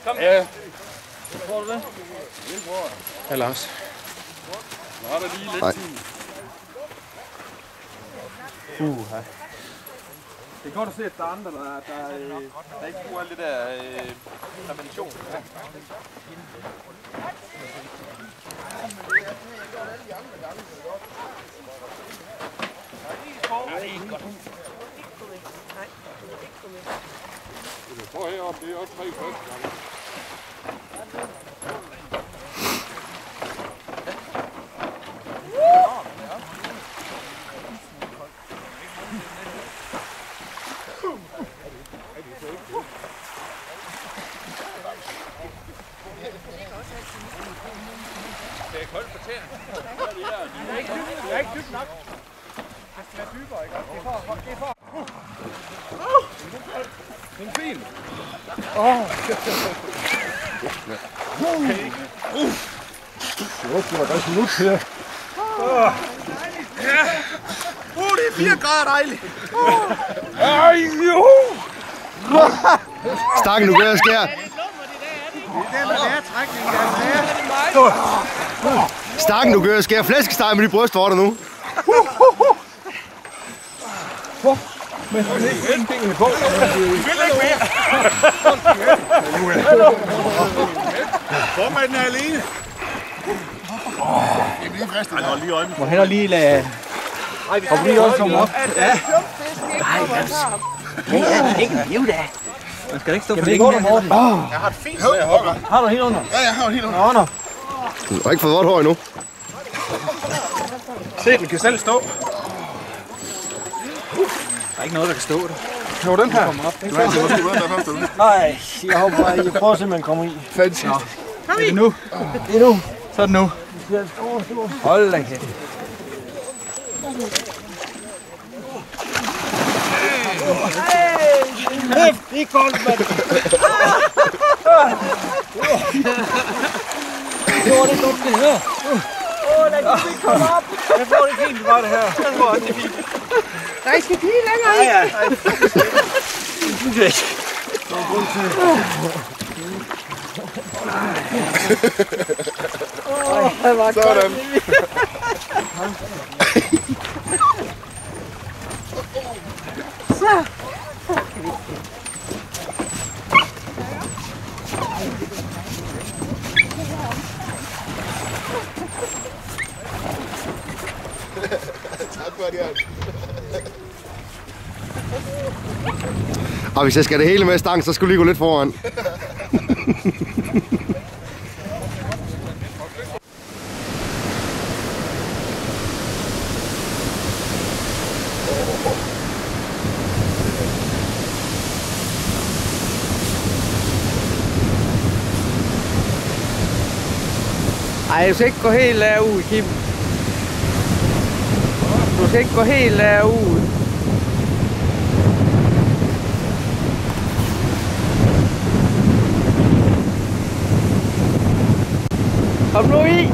Kom. Ja. Tror du det? Ja, Lars. Nu har der lige lidt tid. Det er godt at se, at der er andre, der ikke bruger alt det der prævention. Ja. Jeg tror heroppe, det er også 3 første gange. Det er koldt på tæerne. Det er ikke dybt nok. Det skal være dybere, ikke? Det er for. Den er fin. Det var ganske nyt her. Det er 4 grader dejligt. Stakken, nu gør jeg skær. Stakken, du gør jeg skær. Flæskesteg med de brystvorter nu. Men det er ikke tingene på. Vi vil ikke mere. Formanden er alene. Jeg bliver fristet. Han holder lige øjnene. Må hellere lige lade... Og lige også komme op. Ja. Nej, det er ikke en liv, da. Man skal ikke stå for længe. Jeg har et fint med at hugge. Har du helt under? Ja, jeg har et helt under. Du har ikke fået vådt hår endnu. Se, den kan selv stå. Der er ikke noget, der kan stå der. Jo, den her. Du har altid måske været der første uge. Nej, jeg håber, at I prøver simpelthen at komme i. Fantastisk. Kom i! Nu. Det er nu. Så er det nu. Hold da kæft. Det er koldt, mand. Det er dumt, det her. Den kan ikke komme op. Jeg får det fint, var det her. Den får det fint. Der skal blive længere i. Ja. Det synes jeg ikke. Der er grund til. Det var sådan. Så. Og hvis jeg skal det hele med stang, så skulle lige gå lidt foran. Ej, du skal ikke gå helt ud, Kim. Du skal ikke gå helt ud. Kom nu i!